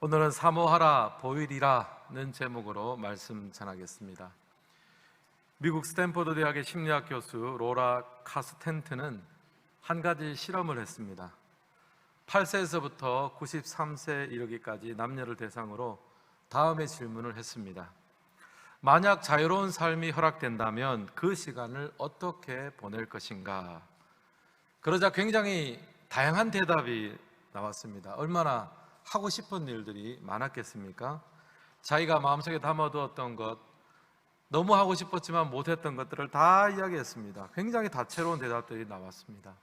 오늘은 사모하라 보일이라는 제목으로 말씀 전하겠습니다. 미국 스탠포드 대학의 심리학 교수 로라 카스텐트는 한 가지 실험을 했습니다. 8세에서부터 93세 이르기까지 남녀를 대상으로 다음의 질문을 했습니다. 만약 자유로운 삶이 허락된다면 그 시간을 어떻게 보낼 것인가? 그러자 굉장히 다양한 대답이 나왔습니다. 얼마나 하고 싶은 일들이 많았겠습니까? 자기가 마음속에 담아두었던 것, 너무 하고 싶었지만 못했던 것들을 다 이야기했습니다. 굉장히 다채로운 대답들이 나왔습니다.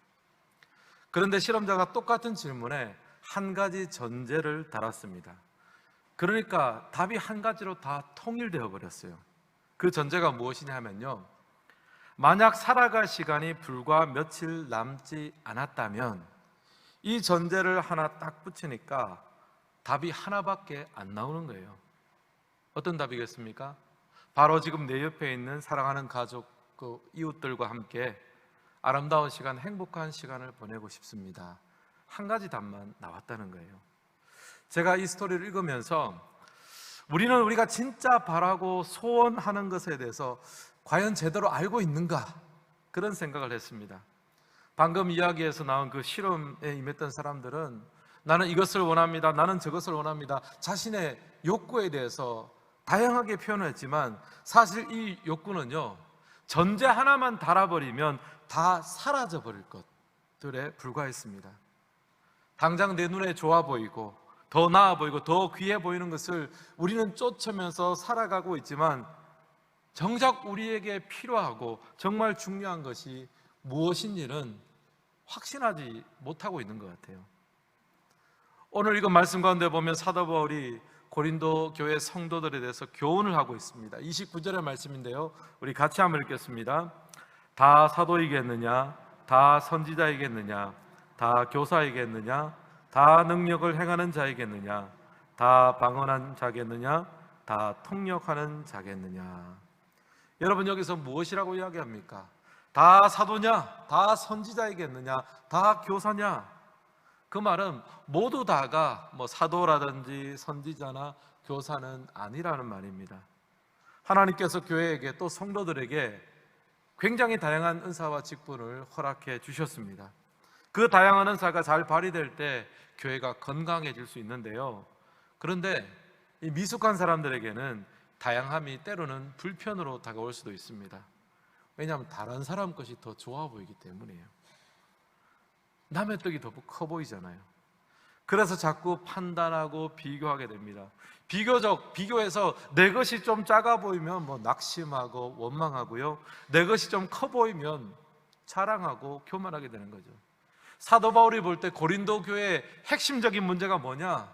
그런데 실험자가 똑같은 질문에 한 가지 전제를 달았습니다. 그러니까 답이 한 가지로 다 통일되어 버렸어요. 그 전제가 무엇이냐면요, 만약 살아갈 시간이 불과 며칠 남지 않았다면 이 전제를 하나 딱 붙이니까 답이 하나밖에 안 나오는 거예요. 어떤 답이겠습니까? 바로 지금 내 옆에 있는 사랑하는 가족, 그 이웃들과 함께 아름다운 시간, 행복한 시간을 보내고 싶습니다. 한 가지 답만 나왔다는 거예요. 제가 이 스토리를 읽으면서 우리가 진짜 바라고 소원하는 것에 대해서 과연 제대로 알고 있는가? 그런 생각을 했습니다. 방금 이야기에서 나온 그 실험에 임했던 사람들은 나는 이것을 원합니다, 나는 저것을 원합니다, 자신의 욕구에 대해서 다양하게 표현했지만 사실 이 욕구는요, 전제 하나만 달아버리면 다 사라져버릴 것들에 불과했습니다. 당장 내 눈에 좋아 보이고 더 나아 보이고 더 귀해 보이는 것을 우리는 쫓으면서 살아가고 있지만 정작 우리에게 필요하고 정말 중요한 것이 무엇인지는 확신하지 못하고 있는 것 같아요. 오늘 읽은 말씀 가운데 보면 사도 바울이 고린도 교회 성도들에 대해서 교훈을 하고 있습니다. 29절의 말씀인데요, 우리 같이 한번 읽겠습니다. 다 사도이겠느냐? 다 선지자이겠느냐? 다 교사이겠느냐? 다 능력을 행하는 자이겠느냐? 다 방언한 자겠느냐? 다 통역하는 자겠느냐? 여러분, 여기서 무엇이라고 이야기합니까? 다 사도냐? 다 선지자이겠느냐? 다 교사냐? 그 말은 모두 다가 사도라든지 선지자나 교사는 아니라는 말입니다. 하나님께서 교회에게 또 성도들에게 굉장히 다양한 은사와 직분을 허락해 주셨습니다. 그 다양한 은사가 잘 발휘될 때 교회가 건강해질 수 있는데요, 그런데 이 미숙한 사람들에게는 다양함이 때로는 불편으로 다가올 수도 있습니다. 왜냐하면 다른 사람 것이 더 좋아 보이기 때문이에요. 남의 떡이 더 커 보이잖아요. 그래서 자꾸 판단하고 비교하게 됩니다. 비교해서 내 것이 좀 작아 보이면 낙심하고 원망하고요, 내 것이 좀 커 보이면 자랑하고 교만하게 되는 거죠. 사도 바울이 볼 때 고린도 교회의 핵심적인 문제가 뭐냐?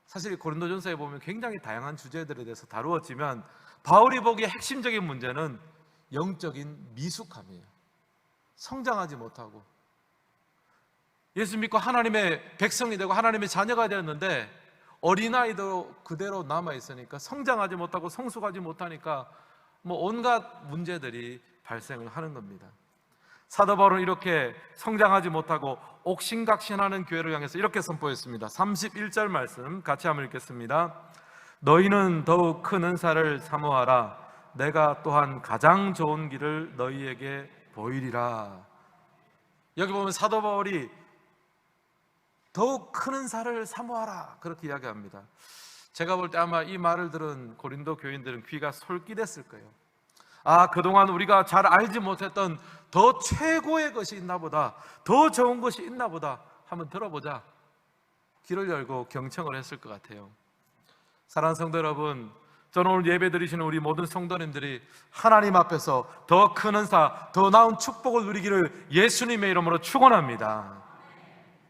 사실 고린도전서에 보면 굉장히 다양한 주제들에 대해서 다루었지만 바울이 보기에 핵심적인 문제는 영적인 미숙함이에요. 성장하지 못하고, 예수 믿고 하나님의 백성이 되고 하나님의 자녀가 되었는데 어린아이도 그대로 남아있으니까 성장하지 못하고 성숙하지 못하니까 온갖 문제들이 발생을 하는 겁니다. 사도 바울은 이렇게 성장하지 못하고 옥신각신하는 교회를 향해서 이렇게 선포했습니다. 31절 말씀 같이 한번 읽겠습니다. 너희는 더욱 큰 은사를 사모하라. 내가 또한 가장 좋은 길을 너희에게 보이리라. 여기 보면 사도 바울이 더욱 큰 은사를 사모하라 그렇게 이야기합니다. 제가 볼 때 아마 이 말을 들은 고린도 교인들은 귀가 솔깃했을 거예요. 그동안 우리가 잘 알지 못했던 더 최고의 것이 있나 보다, 더 좋은 것이 있나 보다, 한번 들어보자. 귀를 열고 경청을 했을 것 같아요. 사랑하는 성도 여러분, 저는 오늘 예배 드리시는 우리 모든 성도님들이 하나님 앞에서 더 큰 은사, 더 나은 축복을 누리기를 예수님의 이름으로 축원합니다.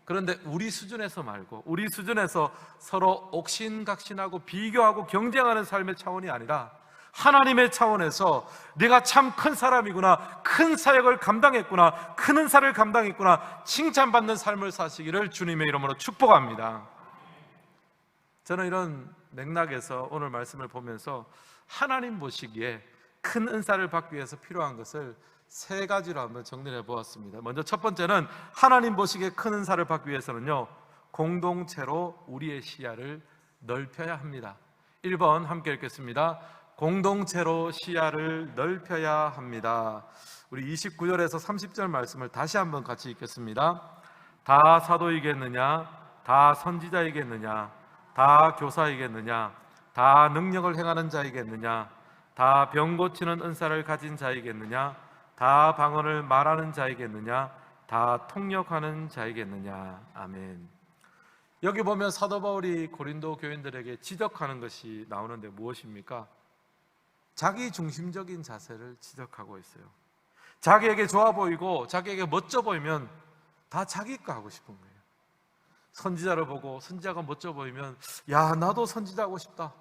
그런데 우리 수준에서 말고, 우리 수준에서 서로 옥신각신하고 비교하고 경쟁하는 삶의 차원이 아니라 하나님의 차원에서 내가 참 큰 사람이구나, 큰 사역을 감당했구나, 큰 은사를 감당했구나, 칭찬받는 삶을 사시기를 주님의 이름으로 축복합니다. 저는 이런 맥락에서 오늘 말씀을 보면서 하나님 보시기에 큰 은사를 받기 위해서 필요한 것을 세 가지로 한번 정리를 해보았습니다. 먼저 첫 번째는 하나님 보시기에 큰 은사를 받기 위해서는요, 공동체로 우리의 시야를 넓혀야 합니다. 1번 함께 읽겠습니다. 공동체로 시야를 넓혀야 합니다. 우리 29절에서 30절 말씀을 다시 한번 같이 읽겠습니다. 다 사도이겠느냐? 다 선지자이겠느냐? 다 교사이겠느냐? 다 능력을 행하는 자이겠느냐? 다 병 고치는 은사를 가진 자이겠느냐? 다 방언을 말하는 자이겠느냐? 다 통역하는 자이겠느냐? 아멘. 여기 보면 사도 바울이 고린도 교인들에게 지적하는 것이 나오는데 무엇입니까? 자기 중심적인 자세를 지적하고 있어요. 자기에게 좋아 보이고 자기에게 멋져 보이면 다 자기 거 하고 싶은 거예요. 선지자를 보고 선지자가 멋져 보이면 야, 나도 선지자 하고 싶다.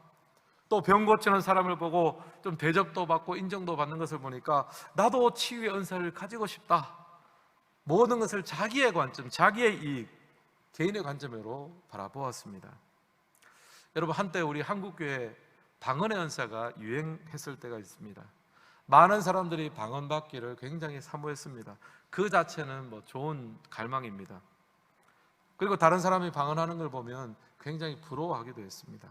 또 병 고치는 사람을 보고 좀 대접도 받고 인정도 받는 것을 보니까 나도 치유의 은사를 가지고 싶다. 모든 것을 자기의 관점, 자기의 이익, 개인의 관점으로 바라보았습니다. 여러분, 한때 우리 한국교회 방언의 은사가 유행했을 때가 있습니다. 많은 사람들이 방언 받기를 굉장히 사모했습니다. 그 자체는 좋은 갈망입니다. 그리고 다른 사람이 방언하는 걸 보면 굉장히 부러워하기도 했습니다.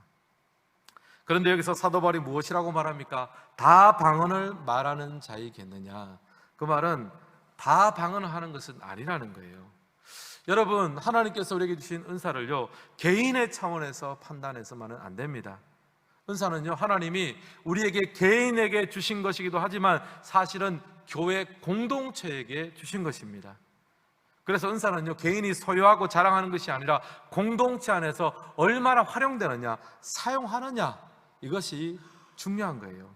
그런데 여기서 사도 바울이 무엇이라고 말합니까? 다 방언을 말하는 자이겠느냐? 그 말은 다 방언을 하는 것은 아니라는 거예요. 여러분, 하나님께서 우리에게 주신 은사를요, 개인의 차원에서 판단해서만은 안 됩니다. 은사는요, 하나님이 우리에게 개인에게 주신 것이기도 하지만 사실은 교회 공동체에게 주신 것입니다. 그래서 은사는요, 개인이 소유하고 자랑하는 것이 아니라 공동체 안에서 얼마나 활용되느냐, 사용하느냐, 이것이 중요한 거예요.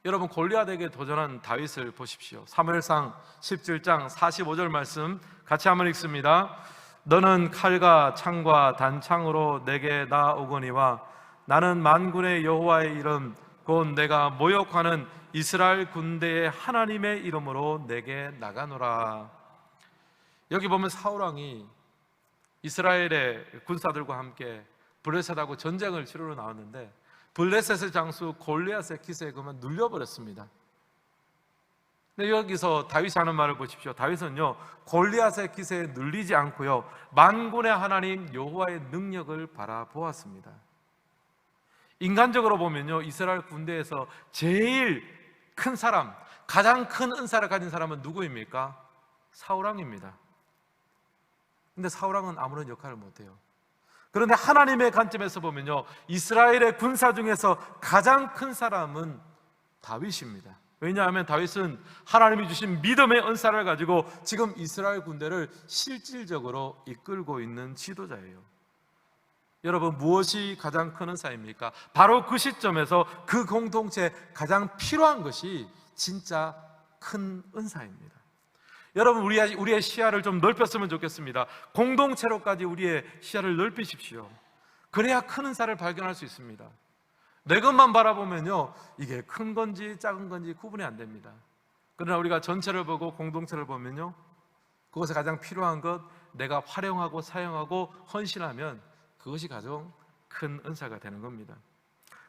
여러분, 골리앗에게 도전한 다윗을 보십시오. 사무엘상 17장 45절 말씀 같이 한번 읽습니다. 너는 칼과 창과 단창으로 내게 나오거니와 나는 만군의 여호와의 이름 곧 내가 모욕하는 이스라엘 군대의 하나님의 이름으로 내게 나가노라. 여기 보면 사울왕이 이스라엘의 군사들과 함께 블레셋하고 전쟁을 치르러 나왔는데 블레셋의 장수 골리앗의 기세에 그만 눌려버렸습니다. 근데 여기서 다윗이 하는 말을 보십시오. 다윗은요, 골리앗의 기세에 눌리지 않고요, 만군의 하나님 여호와의 능력을 바라보았습니다. 인간적으로 보면요, 이스라엘 군대에서 제일 큰 사람, 가장 큰 은사를 가진 사람은 누구입니까? 사울왕입니다. 근데 사울왕은 아무런 역할을 못해요. 그런데 하나님의 관점에서 보면요, 이스라엘의 군사 중에서 가장 큰 사람은 다윗입니다. 왜냐하면 다윗은 하나님이 주신 믿음의 은사를 가지고 지금 이스라엘 군대를 실질적으로 이끌고 있는 지도자예요. 여러분, 무엇이 가장 큰 은사입니까? 바로 그 시점에서 그 공동체에 가장 필요한 것이 진짜 큰 은사입니다. 여러분, 우리의 시야를 좀 넓혔으면 좋겠습니다. 공동체로까지 우리의 시야를 넓히십시오. 그래야 큰 은사를 발견할 수 있습니다. 내 것만 바라보면요, 이게 큰 건지 작은 건지 구분이 안 됩니다. 그러나 우리가 전체를 보고 공동체를 보면요, 그것에 가장 필요한 것, 내가 활용하고 사용하고 헌신하면 그것이 가장 큰 은사가 되는 겁니다.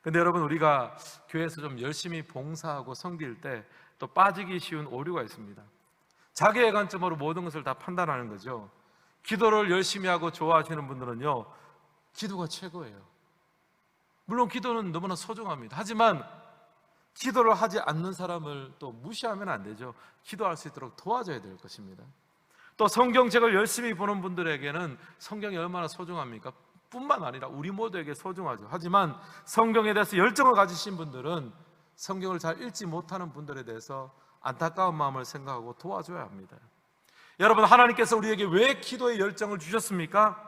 그런데 여러분, 우리가 교회에서 좀 열심히 봉사하고 섬길 때 또 빠지기 쉬운 오류가 있습니다. 자기의 관점으로 모든 것을 다 판단하는 거죠. 기도를 열심히 하고 좋아하시는 분들은요, 기도가 최고예요. 물론 기도는 너무나 소중합니다. 하지만 기도를 하지 않는 사람을 또 무시하면 안 되죠. 기도할 수 있도록 도와줘야 될 것입니다. 또 성경책을 열심히 보는 분들에게는 성경이 얼마나 소중합니까? 뿐만 아니라 우리 모두에게 소중하죠. 하지만 성경에 대해서 열정을 가지신 분들은 성경을 잘 읽지 못하는 분들에 대해서 안타까운 마음을 생각하고 도와줘야 합니다. 여러분, 하나님께서 우리에게 왜 기도의 열정을 주셨습니까?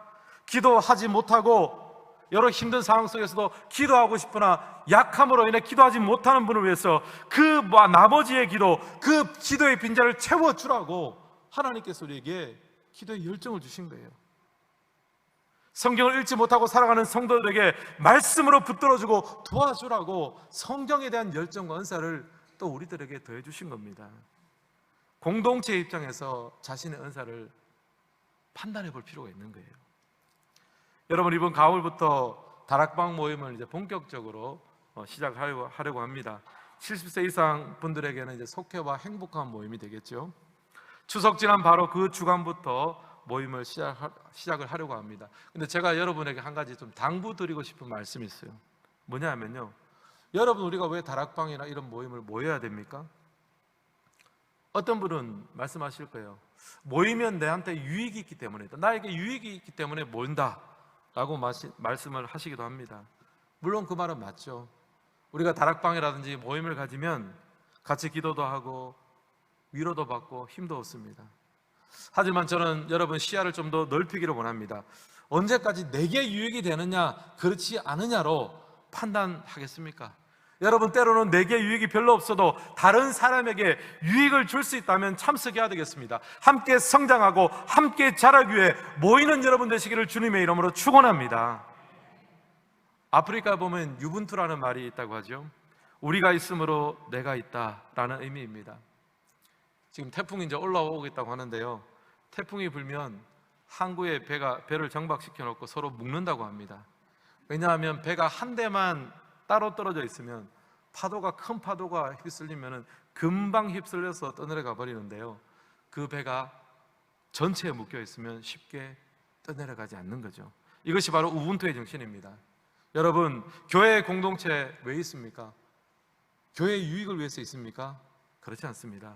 기도하지 못하고 여러 힘든 상황 속에서도 기도하고 싶으나 약함으로 인해 기도하지 못하는 분을 위해서 그 나머지의 기도, 그 기도의 빈자를 채워주라고 하나님께서 우리에게 기도의 열정을 주신 거예요. 성경을 읽지 못하고 살아가는 성도들에게 말씀으로 붙들어주고 도와주라고 성경에 대한 열정과 은사를 또 우리들에게 더해 주신 겁니다. 공동체 입장에서 자신의 은사를 판단해 볼 필요가 있는 거예요. 여러분, 이번 가을부터 다락방 모임을 이제 본격적으로 시작하려고 합니다. 70세 이상 분들에게는 이제 속회와 행복한 모임이 되겠죠. 추석 지난 바로 그 주간부터 모임을 시작을 하려고 합니다. 근데 제가 여러분에게 한 가지 좀 당부드리고 싶은 말씀이 있어요. 뭐냐면요, 여러분, 우리가 왜 다락방이나 이런 모임을 모여야 됩니까? 어떤 분은 말씀하실 거예요. 모이면 내한테 유익이 있기 때문이다, 나에게 유익이 있기 때문에 모인다 라고 말씀을 하시기도 합니다. 물론 그 말은 맞죠. 우리가 다락방이라든지 모임을 가지면 같이 기도도 하고 위로도 받고 힘도 얻습니다. 하지만 저는 여러분 시야를 좀 더 넓히기를 원합니다. 언제까지 내게 유익이 되느냐 그렇지 않느냐로 판단하겠습니까? 여러분, 때로는 내게 유익이 별로 없어도 다른 사람에게 유익을 줄 수 있다면 참석해야 되겠습니다. 함께 성장하고 함께 자라기 위해 모이는 여러분 되시기를 주님의 이름으로 축원합니다. 아프리카 보면 유분투라는 말이 있다고 하죠. 우리가 있으므로 내가 있다라는 의미입니다. 지금 태풍이 이제 올라오고 있다고 하는데요, 태풍이 불면 항구에 배를 정박시켜 놓고 서로 묶는다고 합니다. 왜냐하면 배가 한 대만 따로 떨어져 있으면 큰 파도가 휩쓸리면 금방 휩쓸려서 떠내려가 버리는데요, 그 배가 전체에 묶여 있으면 쉽게 떠내려가지 않는 거죠. 이것이 바로 우분투의 정신입니다. 여러분, 교회 공동체 왜 있습니까? 교회의 유익을 위해서 있습니까? 그렇지 않습니다.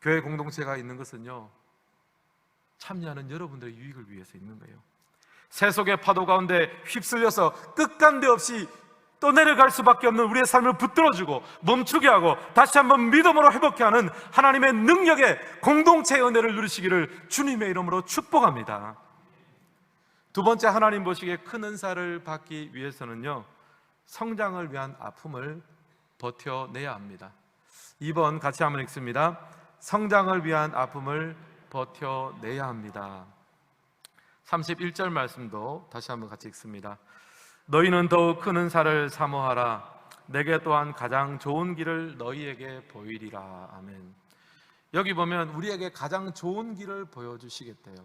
교회 공동체가 있는 것은요, 참여하는 여러분들의 유익을 위해서 있는 거예요. 세속의 파도 가운데 휩쓸려서 끝간데 없이 떠내려갈 수밖에 없는 우리의 삶을 붙들어주고 멈추게 하고 다시 한번 믿음으로 회복케 하는 하나님의 능력의 공동체의 은혜를 누리시기를 주님의 이름으로 축복합니다. 두 번째, 하나님 보시기에 큰 은사를 받기 위해서는요, 성장을 위한 아픔을 버텨내야 합니다. 2번 같이 한번 읽습니다. 성장을 위한 아픔을 버텨내야 합니다. 31절 말씀도 다시 한번 같이 읽습니다. 너희는 더욱 큰 은사를 사모하라. 내게 또한 가장 좋은 길을 너희에게 보이리라. 아멘. 여기 보면 우리에게 가장 좋은 길을 보여주시겠대요.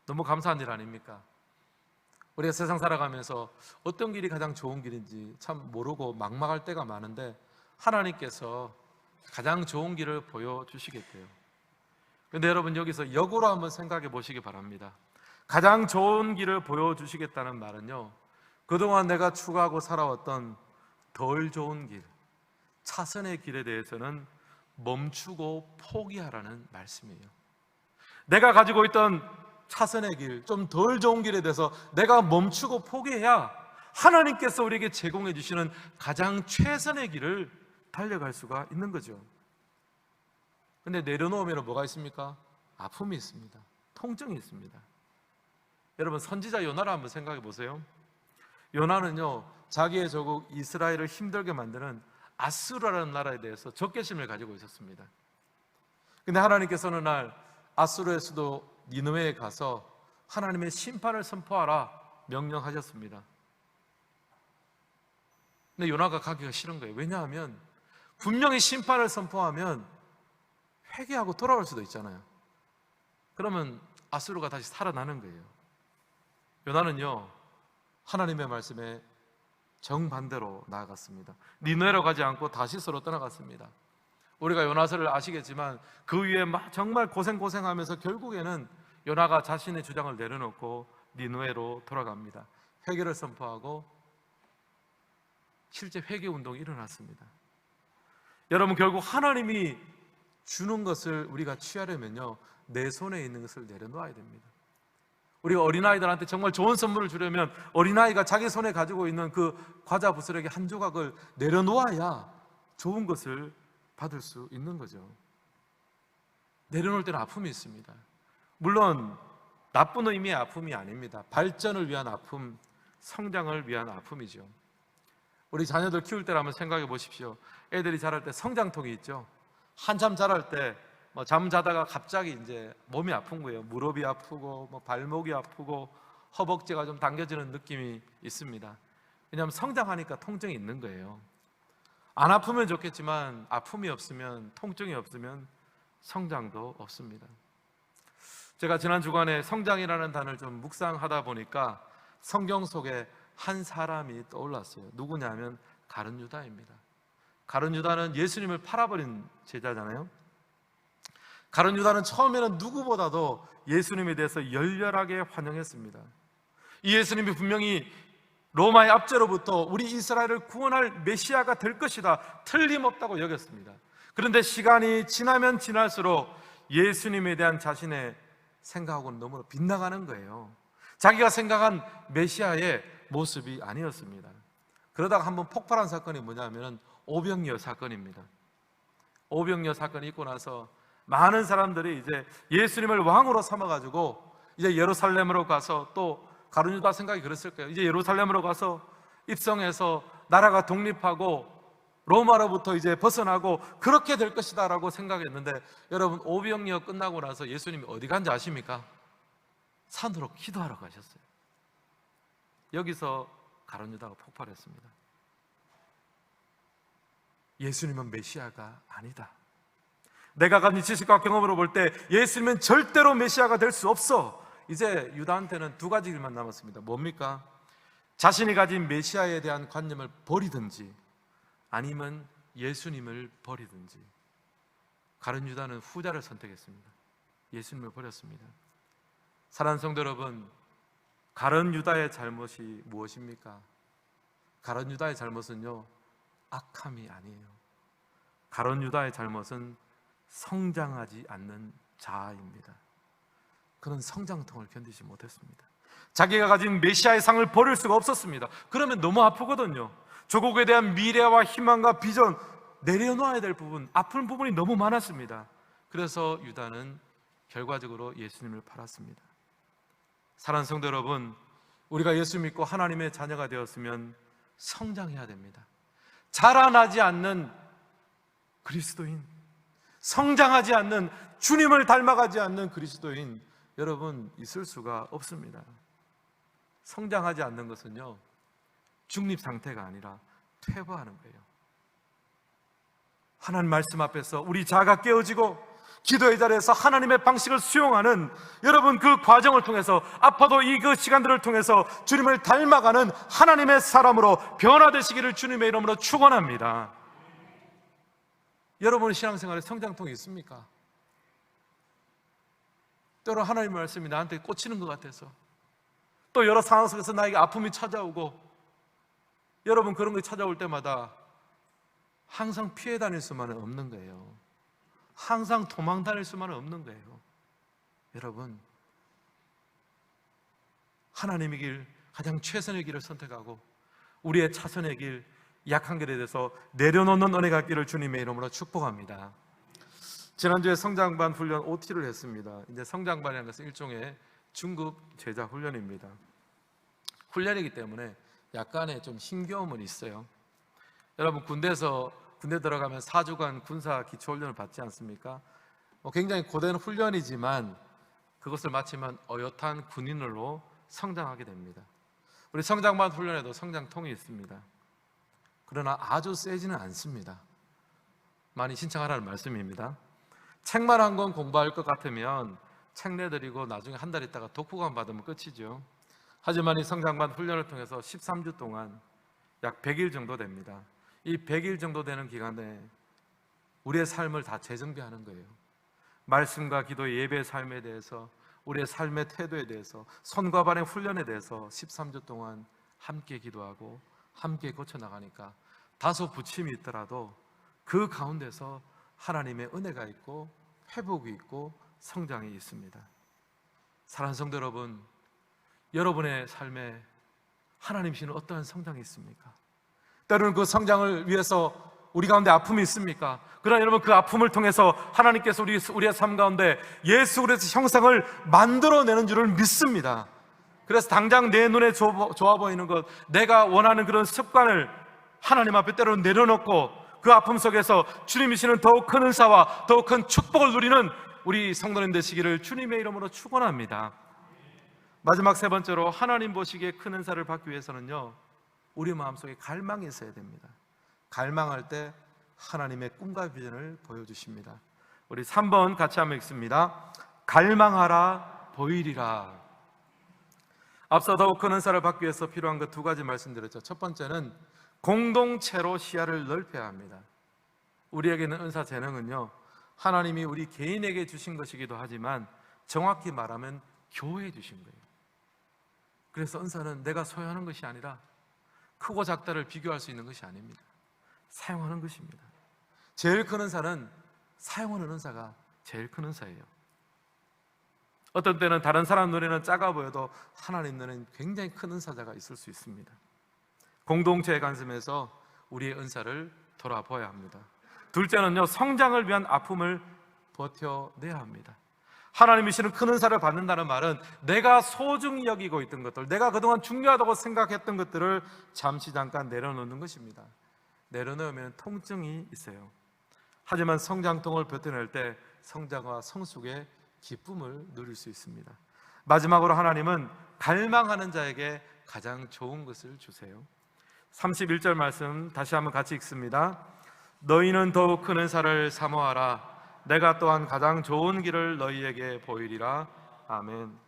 너무 감사한 일 아닙니까? 우리가 세상 살아가면서 어떤 길이 가장 좋은 길인지 참 모르고 막막할 때가 많은데 하나님께서 가장 좋은 길을 보여주시겠대요. 그런데 여러분, 여기서 역으로 한번 생각해 보시기 바랍니다. 가장 좋은 길을 보여주시겠다는 말은요, 그동안 내가 추구하고 살아왔던 덜 좋은 길, 차선의 길에 대해서는 멈추고 포기하라는 말씀이에요. 내가 가지고 있던 차선의 길, 좀 덜 좋은 길에 대해서 내가 멈추고 포기해야 하나님께서 우리에게 제공해 주시는 가장 최선의 길을 달려갈 수가 있는 거죠. 근데 내려놓으면 뭐가 있습니까? 아픔이 있습니다. 통증이 있습니다. 여러분, 선지자 요나를 한번 생각해 보세요. 요나는요, 자기의 조국 이스라엘을 힘들게 만드는 아수르라는 나라에 대해서 적개심을 가지고 있었습니다. 근데 하나님께서 어느 날 아수르의 수도 니느웨에 가서 하나님의 심판을 선포하라 명령하셨습니다. 근데 요나가 가기가 싫은 거예요. 왜냐하면 분명히 심판을 선포하면 회개하고 돌아올 수도 있잖아요. 그러면 아수르가 다시 살아나는 거예요. 요나는요, 하나님의 말씀에 정반대로 나아갔습니다. 니느웨로 가지 않고 다시스로 떠나갔습니다. 우리가 요나서를 아시겠지만 그 위에 정말 고생하면서 결국에는 요나가 자신의 주장을 내려놓고 니느웨로 돌아갑니다. 회개를 선포하고 실제 회개 운동이 일어났습니다. 여러분, 결국 하나님이 주는 것을 우리가 취하려면요, 내 손에 있는 것을 내려놓아야 됩니다. 우리가 어린아이들한테 정말 좋은 선물을 주려면 어린아이가 자기 손에 가지고 있는 그 과자 부스러기 한 조각을 내려놓아야 좋은 것을 받을 수 있는 거죠. 내려놓을 때는 아픔이 있습니다. 물론 나쁜 의미의 아픔이 아닙니다. 발전을 위한 아픔, 성장을 위한 아픔이죠. 우리 자녀들 키울 때를 한번 생각해 보십시오. 애들이 자랄 때 성장통이 있죠. 한참 자랄 때 잠 자다가 갑자기 이제 몸이 아픈 거예요. 무릎이 아프고 발목이 아프고 허벅지가 좀 당겨지는 느낌이 있습니다. 왜냐하면 성장하니까 통증이 있는 거예요. 안 아프면 좋겠지만 아픔이 없으면, 통증이 없으면 성장도 없습니다. 제가 지난 주간에 성장이라는 단어를 좀 묵상하다 보니까 성경 속에 한 사람이 떠올랐어요. 누구냐면 가룟 유다입니다. 가룟 유다는 예수님을 팔아버린 제자잖아요. 가룟 유다는 처음에는 누구보다도 예수님에 대해서 열렬하게 환영했습니다. 이 예수님이 분명히 로마의 압제로부터 우리 이스라엘을 구원할 메시아가 될 것이다, 틀림없다고 여겼습니다. 그런데 시간이 지나면 지날수록 예수님에 대한 자신의 생각하고는 너무 빗나가는 거예요. 자기가 생각한 메시아의 모습이 아니었습니다. 그러다가 한번 폭발한 사건이 뭐냐면 오병이어 사건입니다. 오병이어 사건이 있고 나서 많은 사람들이 이제 예수님을 왕으로 삼아가지고 이제 예루살렘으로 가서, 또 가룟 유다 생각이 그랬을 거예요. 이제 예루살렘으로 가서 입성해서 나라가 독립하고 로마로부터 이제 벗어나고 그렇게 될 것이다 라고 생각했는데, 여러분, 오병이어 끝나고 나서 예수님이 어디 간지 아십니까? 산으로 기도하러 가셨어요. 여기서 가룟 유다가 폭발했습니다. 예수님은 메시아가 아니다. 내가 가진 지식과 경험으로 볼 때 예수님은 절대로 메시아가 될 수 없어. 이제 유다한테는 두 가지 길만 남았습니다. 뭡니까? 자신이 가진 메시아에 대한 관념을 버리든지 아니면 예수님을 버리든지. 가룟 유다는 후자를 선택했습니다. 예수님을 버렸습니다. 사랑하는 성도 여러분, 가룟 유다의 잘못이 무엇입니까? 가룟 유다의 잘못은요, 악함이 아니에요. 가룟 유다의 잘못은 성장하지 않는 자아입니다. 그는 성장통을 견디지 못했습니다. 자기가 가진 메시아의 상을 버릴 수가 없었습니다. 그러면 너무 아프거든요. 조국에 대한 미래와 희망과 비전, 내려놓아야 될 부분, 아픈 부분이 너무 많았습니다. 그래서 유다는 결과적으로 예수님을 팔았습니다. 사랑하는 성도 여러분, 우리가 예수 믿고 하나님의 자녀가 되었으면 성장해야 됩니다. 자라나지 않는 그리스도인, 성장하지 않는, 주님을 닮아가지 않는 그리스도인, 여러분, 있을 수가 없습니다. 성장하지 않는 것은요, 중립 상태가 아니라 퇴보하는 거예요. 하나님 말씀 앞에서 우리 자아가 깨어지고 기도의 자리에서 하나님의 방식을 수용하는, 여러분, 그 과정을 통해서, 아파도 이 그 시간들을 통해서 주님을 닮아가는 하나님의 사람으로 변화되시기를 주님의 이름으로 축원합니다. 여러분 신앙생활에 성장통이 있습니까? 때로 하나님의 말씀이 나한테 꽂히는 것 같아서, 또 여러 상황 속에서 나에게 아픔이 찾아오고, 여러분 그런 게 찾아올 때마다 항상 피해 다닐 수만은 없는 거예요. 항상 도망 다닐 수만은 없는 거예요. 여러분, 하나님의 길, 가장 최선의 길을 선택하고 우리의 차선의 길, 약한 길에 대해서 내려놓는 은혜가 있기를 주님의 이름으로 축복합니다. 지난주에 성장반 훈련 OT를 했습니다. 이제 성장반이라는 것은 일종의 중급 제자 훈련입니다. 훈련이기 때문에 약간의 좀 힘겨움은 있어요. 여러분, 군대 들어가면 4주간 군사 기초훈련을 받지 않습니까? 굉장히 고된 훈련이지만 그것을 마치면 어엿한 군인으로 성장하게 됩니다. 우리 성장반 훈련에도 성장통이 있습니다. 그러나 아주 세지는 않습니다. 많이 신청하라는 말씀입니다. 책만 한 권 공부할 것 같으면 책 내드리고 나중에 한 달 있다가 독후감 받으면 끝이죠. 하지만 이 성장반 훈련을 통해서 13주 동안 약 100일 정도 됩니다. 이 100일 정도 되는 기간에 우리의 삶을 다 재정비하는 거예요. 말씀과 기도, 예배의 삶에 대해서, 우리의 삶의 태도에 대해서, 손과 발의 훈련에 대해서 13주 동안 함께 기도하고 함께 고쳐나가니까 다소 부침이 있더라도 그 가운데서 하나님의 은혜가 있고 회복이 있고 성장이 있습니다. 사랑하는 성도 여러분, 여러분의 삶에 하나님 주시는 어떠한 성장이 있습니까? 때로는 그 성장을 위해서 우리 가운데 아픔이 있습니까? 그러나 여러분, 그 아픔을 통해서 하나님께서 우리의 삶 가운데 예수 그리스도의 형상을 만들어내는 줄을 믿습니다. 그래서 당장 내 눈에 좋아 보이는 것, 내가 원하는 그런 습관을 하나님 앞에 때로는 내려놓고 그 아픔 속에서 주님이 주시는 더욱 큰 은사와 더욱 큰 축복을 누리는 우리 성도님 되시기를 주님의 이름으로 축원합니다. 마지막 세 번째로, 하나님 보시기에 큰 은사를 받기 위해서는요, 우리 마음속에 갈망이 있어야 됩니다. 갈망할 때 하나님의 꿈과 비전을 보여주십니다. 우리 3번 같이 한번 읽습니다. 갈망하라 보이리라. 앞서 더욱 큰 은사를 받기 위해서 필요한 것 두 가지 말씀드렸죠. 첫 번째는 공동체로 시야를 넓혀야 합니다. 우리에게는 은사 재능은요, 하나님이 우리 개인에게 주신 것이기도 하지만 정확히 말하면 교회에 주신 거예요. 그래서 은사는 내가 소유하는 것이 아니라 크고 작다를 비교할 수 있는 것이 아닙니다. 사용하는 것입니다. 제일 큰 은사는 사용하는 은사가 제일 큰 은사예요. 어떤 때는 다른 사람 눈에는 작아 보여도 하나님 눈에는 굉장히 큰 은사자가 있을 수 있습니다. 공동체의 관점에서 우리의 은사를 돌아보아야 합니다. 둘째는요, 성장을 위한 아픔을 버텨내야 합니다. 하나님이 주시는 큰 은사를 받는다는 말은 내가 소중히 여기고 있던 것들, 내가 그동안 중요하다고 생각했던 것들을 잠시 잠깐 내려놓는 것입니다. 내려놓으면 통증이 있어요. 하지만 성장통을 버텨낼 때 성장과 성숙의 기쁨을 누릴 수 있습니다. 마지막으로 하나님은 갈망하는 자에게 가장 좋은 것을 주세요. 31절 말씀 다시 한번 같이 읽습니다. 너희는 더욱 큰 은사를 사모하라. 내가 또한 가장 좋은 길을 너희에게 보이리라. 아멘.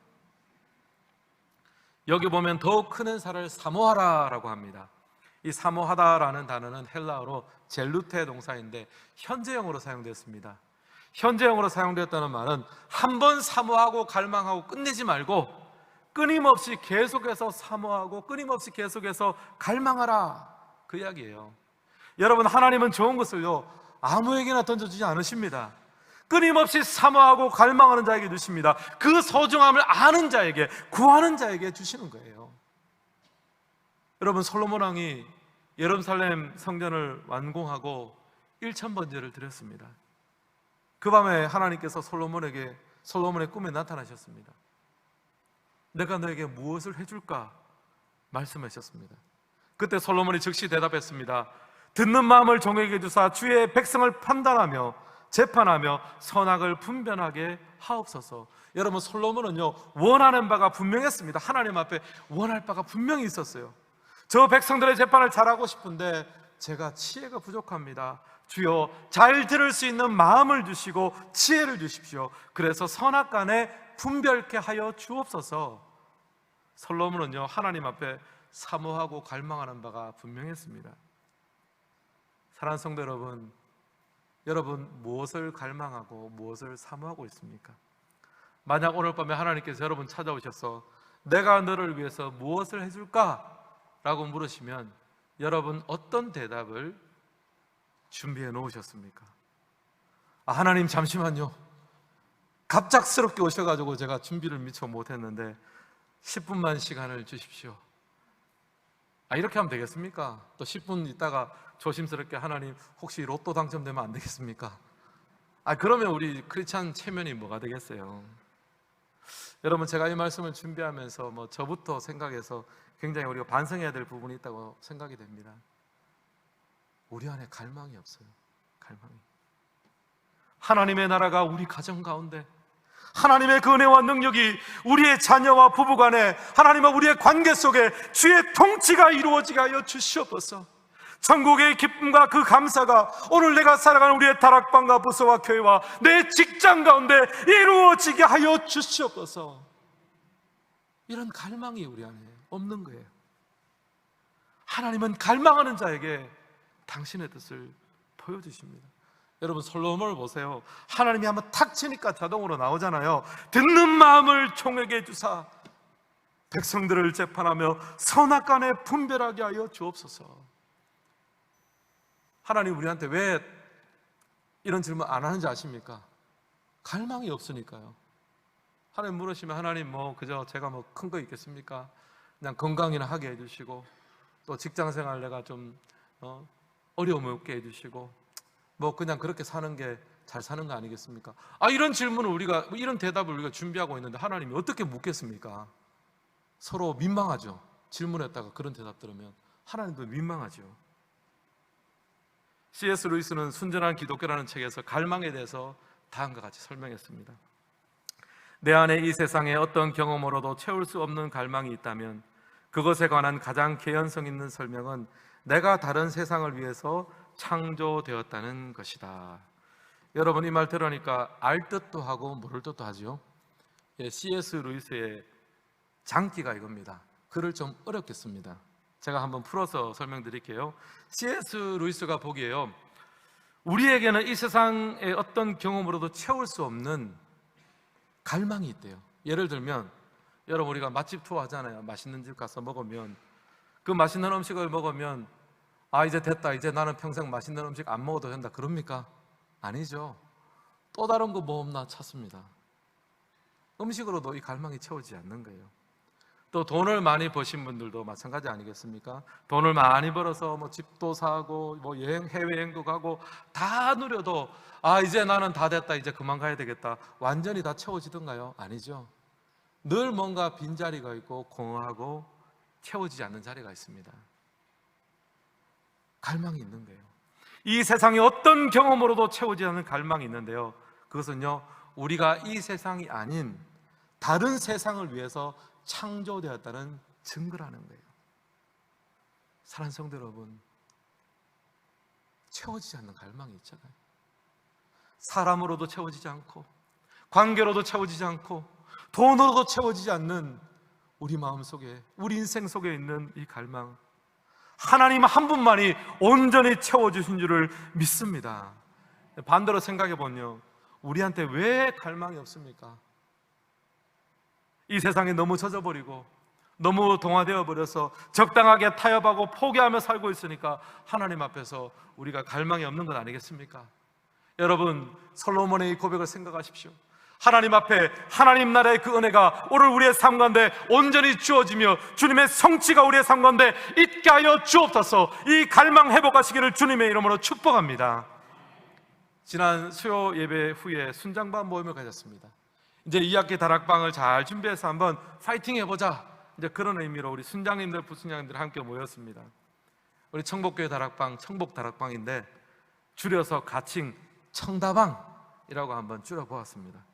여기 보면 더욱 큰 은사를 사모하라 라고 합니다. 이 사모하다라는 단어는 헬라어로 젤루테 동사인데 현재형으로 사용됐습니다. 현재형으로 사용되었다는 말은 한 번 사모하고 갈망하고 끝내지 말고 끊임없이 계속해서 사모하고 끊임없이 계속해서 갈망하라, 그 이야기예요. 여러분, 하나님은 좋은 것을요 아무에게나 던져주지 않으십니다. 끊임없이 사모하고 갈망하는 자에게 주십니다. 그 소중함을 아는 자에게, 구하는 자에게 주시는 거예요. 여러분, 솔로몬 왕이 예루살렘 성전을 완공하고 1000번제를 드렸습니다. 그 밤에 하나님께서 솔로몬의 꿈에 나타나셨습니다. 내가 너에게 무엇을 해줄까 말씀하셨습니다. 그때 솔로몬이 즉시 대답했습니다. 듣는 마음을 종에게 주사 주의 백성을 판단하며 재판하며 선악을 분별하게 하옵소서. 여러분, 솔로몬은요 원하는 바가 분명했습니다. 하나님 앞에 원할 바가 분명히 있었어요. 저 백성들의 재판을 잘하고 싶은데 제가 지혜가 부족합니다. 주여, 잘 들을 수 있는 마음을 주시고 지혜를 주십시오. 그래서 선악간에 분별케 하여 주옵소서. 솔로몬은요 하나님 앞에 사모하고 갈망하는 바가 분명했습니다. 사랑하는 성도 여러분, 여러분 무엇을 갈망하고 무엇을 사모하고 있습니까? 만약 오늘 밤에 하나님께서 여러분 찾아오셔서 내가 너를 위해서 무엇을 해줄까? 라고 물으시면 여러분 어떤 대답을 준비해 놓으셨습니까? 하나님 잠시만요, 갑작스럽게 오셔가지고 제가 준비를 미처 못했는데 10분만 시간을 주십시오. 이렇게 하면 되겠습니까? 또 10분 있다가 조심스럽게 하나님 혹시 로또 당첨되면 안 되겠습니까? 그러면 우리 크리스찬 체면이 뭐가 되겠어요? 여러분, 제가 이 말씀을 준비하면서 저부터 생각해서 굉장히 우리가 반성해야 될 부분이 있다고 생각이 됩니다. 우리 안에 갈망이 없어요. 갈망이. 하나님의 나라가 우리 가정 가운데, 하나님의 그 은혜와 능력이 우리의 자녀와 부부간에, 하나님과 우리의 관계 속에 주의 통치가 이루어지게 하여 주시옵소서. 천국의 기쁨과 그 감사가 오늘 내가 살아가는 우리의 다락방과 부서와 교회와 내 직장 가운데 이루어지게 하여 주시옵소서. 이런 갈망이 우리 안에 없는 거예요. 하나님은 갈망하는 자에게 당신의 뜻을 보여주십니다. 여러분, 솔로몬을 보세요. 하나님이 한번 탁 치니까 자동으로 나오잖아요. 듣는 마음을 종에게 주사 백성들을 재판하며 선악간에 분별하게 하여 주옵소서. 하나님 우리한테 왜 이런 질문 안 하는지 아십니까? 갈망이 없으니까요. 하나님 물으시면 하나님 그저 제가 큰 거 있겠습니까? 그냥 건강이나 하게 해주시고, 또 직장생활 내가 좀 어려움 없게 해주시고, 그냥 그렇게 사는 게 잘 사는 거 아니겠습니까? 이런 질문을 이런 대답을 우리가 준비하고 있는데 하나님이 어떻게 묻겠습니까? 서로 민망하죠. 질문했다가 그런 대답 들으면 하나님도 민망하죠. C.S. 루이스는 순전한 기독교라는 책에서 갈망에 대해서 다음과 같이 설명했습니다. 내 안에 이 세상에 어떤 경험으로도 채울 수 없는 갈망이 있다면 그것에 관한 가장 개연성 있는 설명은 내가 다른 세상을 위해서 창조되었다는 것이다. 여러분, 이 말 들으니까 알 듯도 하고 모를 듯도 하죠. C.S. 루이스의 장기가 이겁니다. 글을 좀 어렵게 씁니다. 제가 한번 풀어서 설명드릴게요. C.S. 루이스가 보기에요, 우리에게는 이 세상의 어떤 경험으로도 채울 수 없는 갈망이 있대요. 예를 들면 여러분, 우리가 맛집 투어 하잖아요. 맛있는 집 가서 먹으면, 그 맛있는 음식을 먹으면 이제 됐다, 이제 나는 평생 맛있는 음식 안 먹어도 된다, 그럽니까? 아니죠. 또 다른 거 뭐 없나 찾습니다. 음식으로도 이 갈망이 채워지지 않는 거예요. 또 돈을 많이 버신 분들도 마찬가지 아니겠습니까? 돈을 많이 벌어서 뭐 집도 사고 뭐 해외여행도 가고 다 누려도 이제 나는 다 됐다, 이제 그만 가야 되겠다, 완전히 다 채워지던가요? 아니죠. 늘 뭔가 빈자리가 있고 공허하고 채워지지 않는 자리가 있습니다. 갈망이 있는 거예요. 이 세상에 어떤 경험으로도 채워지지 않는 갈망이 있는데요, 그것은요, 우리가 이 세상이 아닌 다른 세상을 위해서 창조되었다는 증거라는 거예요. 사랑하는 성도 여러분, 채워지지 않는 갈망이 있잖아요. 사람으로도 채워지지 않고 관계로도 채워지지 않고 돈으로도 채워지지 않는 우리 마음속에, 우리 인생 속에 있는 이 갈망, 하나님 한 분만이 온전히 채워주신 줄을 믿습니다. 반대로 생각해보면요, 우리한테 왜 갈망이 없습니까? 이 세상에 너무 젖어버리고 너무 동화되어 버려서 적당하게 타협하고 포기하며 살고 있으니까 하나님 앞에서 우리가 갈망이 없는 것 아니겠습니까? 여러분, 솔로몬의 이 고백을 생각하십시오. 하나님 앞에 하나님 나라의 그 은혜가 오늘 우리의 삶 가운데 온전히 주어지며 주님의 성취가 우리의 삶 가운데 있게 하여 주옵소서. 이 갈망 회복하시기를 주님의 이름으로 축복합니다. 지난 수요 예배 후에 순장반 모임을 가졌습니다. 이제 2학기 다락방을 잘 준비해서 한번 파이팅 해보자, 이제 그런 의미로 우리 순장님들, 부순장님들 함께 모였습니다. 우리 청복교회 다락방, 청복 다락방인데 줄여서 가칭 청다방이라고 한번 줄여보았습니다.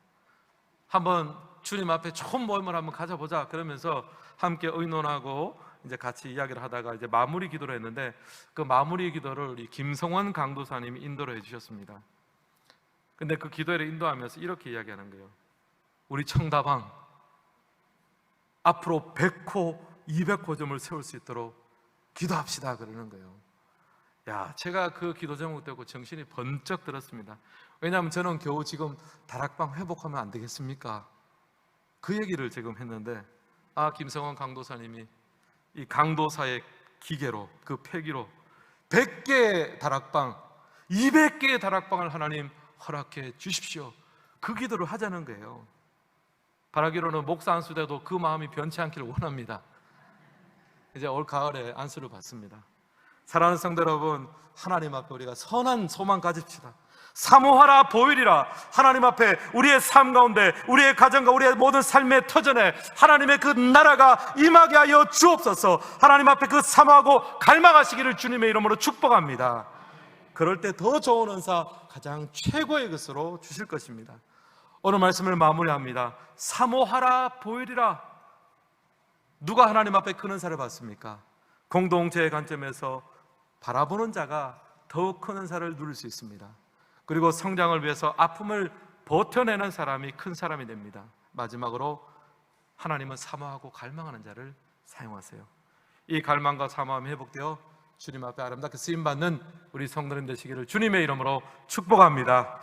한번 주님 앞에 좋은 모임을 한번 가져보자 그러면서 함께 의논하고 이제 같이 이야기를 하다가 이제 마무리 기도를 했는데, 그 마무리 기도를 우리 김성원 강도사님이 인도를 해주셨습니다. 근데 그 기도를 인도하면서 이렇게 이야기하는 거예요. 우리 청다방 앞으로 100호, 200호점을 세울 수 있도록 기도합시다 그러는 거예요. 야, 제가 그 기도 제목 듣고 정신이 번쩍 들었습니다. 왜냐하면 저는 겨우 지금 다락방 회복하면 안 되겠습니까? 그 얘기를 지금 했는데, 김성원 강도사님이 이 강도사의 기계로, 그 패기로 100개의 다락방, 200개의 다락방을 하나님 허락해 주십시오, 그 기도를 하자는 거예요. 바라기로는 목사 안수 때도 그 마음이 변치 않기를 원합니다. 이제 올 가을에 안수를 받습니다. 사랑하는 성도 여러분, 하나님 앞에 우리가 선한 소망 가집시다. 사모하라 보이리라. 하나님 앞에 우리의 삶 가운데, 우리의 가정과 우리의 모든 삶의 터전에 하나님의 그 나라가 임하게 하여 주옵소서. 하나님 앞에 그 사모하고 갈망하시기를 주님의 이름으로 축복합니다. 그럴 때 더 좋은 은사, 가장 최고의 것으로 주실 것입니다. 오늘 말씀을 마무리합니다. 사모하라 보이리라. 누가 하나님 앞에 큰 은사를 받습니까? 공동체의 관점에서 바라보는 자가 더욱 큰 은사를 누릴 수 있습니다. 그리고 성장을 위해서 아픔을 버텨내는 사람이 큰 사람이 됩니다. 마지막으로 하나님은 사모하고 갈망하는 자를 사용하세요. 이 갈망과 사모함이 회복되어 주님 앞에 아름답게 쓰임받는 우리 성도님 되시기를 주님의 이름으로 축복합니다.